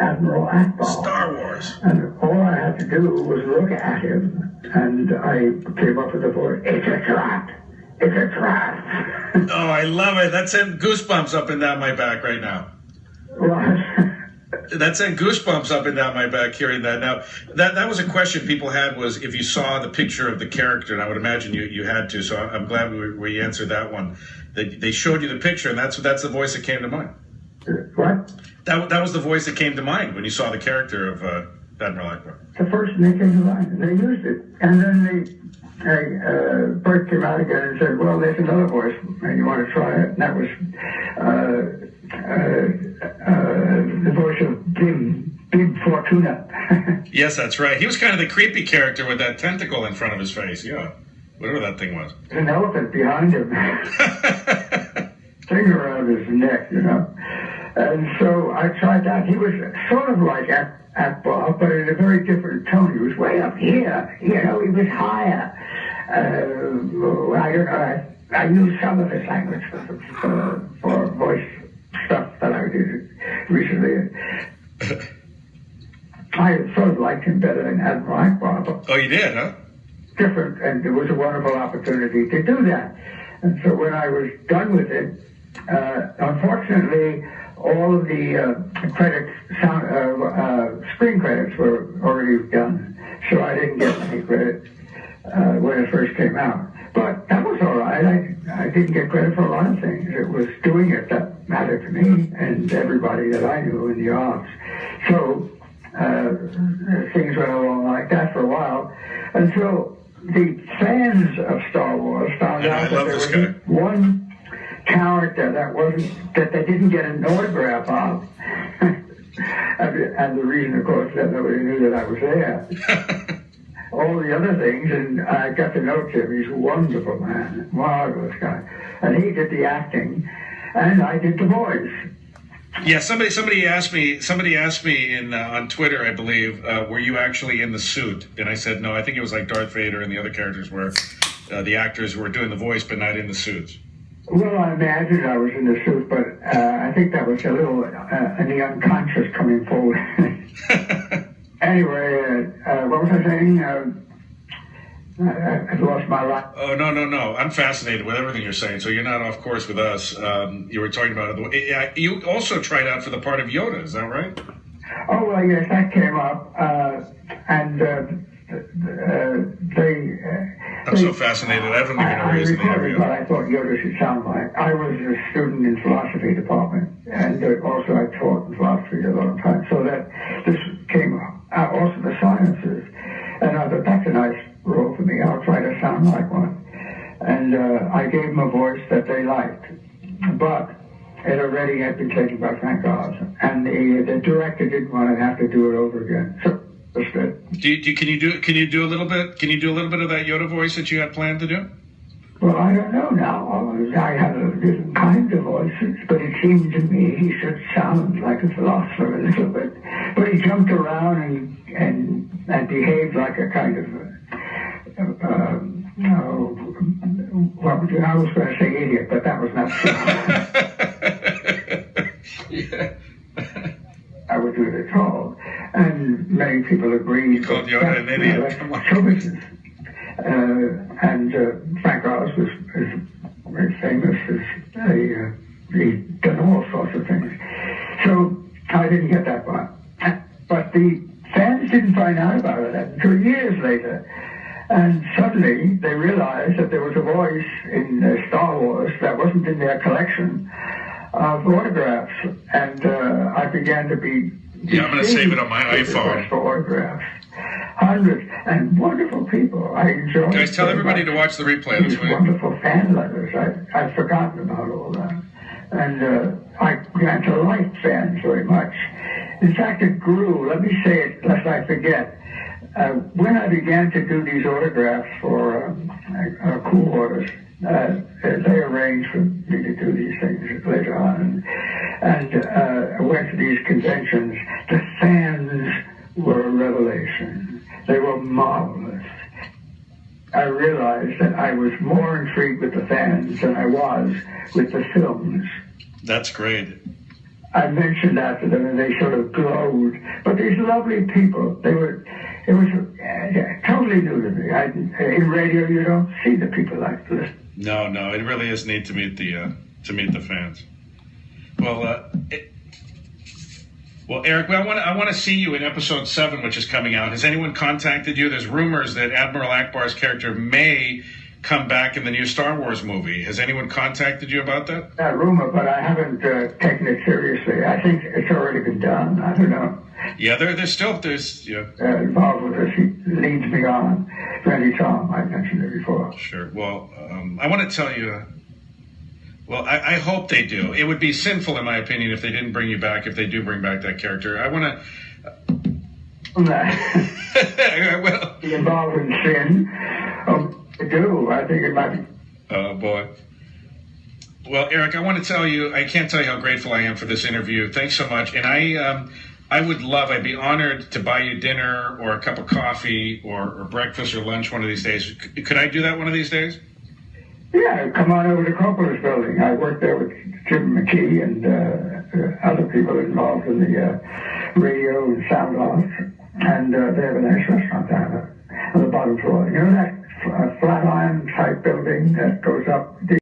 Admiral Akbar. Star Wars. And all I had to do was look at him, and I came up with the voice, "It's a trap! It's a trap!" Oh, I love it. That sent goosebumps up and down my back right now. Right. That sent goosebumps up and down my back hearing that. Now, that was a question people had, was if you saw the picture of the character, and I would imagine you had to, so I'm glad we answered that one. They showed you the picture, and that's the voice that came to mind. What? That was the voice that came to mind when you saw the character of Admiral Akbar. The first thing that came to mind. They used it. And then Bert came out again and said, well, there's another voice, and you want to try it? And that was the voice of Bib Fortuna. Yes, that's right. He was kind of the creepy character with that tentacle in front of his face. Yeah, whatever that thing was. An elephant behind him. Thing around his neck, you know. And so I tried that. He was sort of like Akbar, but in a very different tone. He was way up here, you know, he was higher. I don't know, I used some of his language for voice stuff that I did recently. I sort of liked him better than Admiral Akbar. But oh, you did, huh? Different, and it was a wonderful opportunity to do that. And so when I was done with it, unfortunately, all of the screen credits were already done, so I didn't get any credit when it first came out. But that was all right. I didn't get credit for a lot of things. It was doing it that mattered to me and everybody that I knew in the arts. So things went along like that for a while until the fans of Star Wars found out that there was one character that they didn't get an autograph of. And the reason, of course, that nobody knew that I was there. All the other things, and I got to know Tim. He's a wonderful man, marvelous guy. And he did the acting, and I did the voice. Yeah, somebody asked me on Twitter, I believe, were you actually in the suit? And I said, no, I think it was like Darth Vader and the other characters were the actors were doing the voice, but not in the suits. Well, I imagined I was in the suit, but I think that was a little in the unconscious coming forward. Anyway, what was I saying? I lost my life. Oh, no. I'm fascinated with everything you're saying, so you're not off course with us. You were talking about it. You also tried out for the part of Yoda, is that right? Oh, well, yes, that came up. And I'm so fascinated. I don't even know where he is in the area. What I thought Yoda should sound like. I was a student in philosophy department, and also I taught in philosophy a lot of times, so that this came up. Also the sciences. And I thought, that's a nice role for me. I'll try to sound like one. And I gave them a voice that they liked. But it already had been taken by Frank Oz. And the director didn't want to have to do it over again. So that's good. Can you do a little bit? Can you do a little bit of that Yoda voice that you had planned to do? Well, I don't know now. I had a different kind of voices, but it seemed to me he should sound like a philosopher a little bit. But he jumped around and behaved like a kind of, I was going to say idiot, but that was not true. Yeah. I would do it at all. And many people agreed. You called Yoda an idiot. Show business. And Frank Oz was very famous. He'd done all sorts of things. So I didn't get that part. But the fans didn't find out about it until years later. And suddenly they realized that there was a voice in Star Wars that wasn't in their collection of autographs. And I began to be... Yeah, I'm going to save it on my iPhone. For autographs. Hundreds and wonderful people. I enjoyed. Guys, tell everybody to watch the replay. These wonderful fan letters. I'd forgotten about all that, and I began to like fans very much. In fact, it grew. Let me say it lest I forget. When I began to do these autographs for cool orders, they arranged for me to do these things later on, and I went to these conventions. The fans were a revelation. They were marvelous. I realized that I was more intrigued with the fans than I was with the films. That's great. I mentioned that to them, and they sort of glowed. used. But these lovely people, it was totally new to me. In radio, you don't see the people like this. No, it really is neat to meet the fans. Well, Eric, I want to see you in episode 7, which is coming out. Has anyone contacted you? There's rumors that Admiral Akbar's character may come back in the new Star Wars movie. Has anyone contacted you about that? A rumor, but I haven't taken it seriously. I think it's already been done. I don't know. Yeah, there's involved with this. He leads me on. Randy Tom, I mentioned it before. Sure. Well, I want to tell you. Well, I hope they do. It would be sinful, in my opinion, if they didn't bring you back. If they do bring back that character, I want to. Well, be involved in sin. I do. I think it might be. Oh boy. Well, Eric, I want to tell you. I can't tell you how grateful I am for this interview. Thanks so much. And I'd be honored to buy you dinner or a cup of coffee or breakfast or lunch one of these days. Could I do that one of these days? Yeah, come on over to Coppola's building. I work there with Jim McKee and other people involved in the radio and sound loft. And they have a nice restaurant down there on the bottom floor. You know that flat iron type building that goes up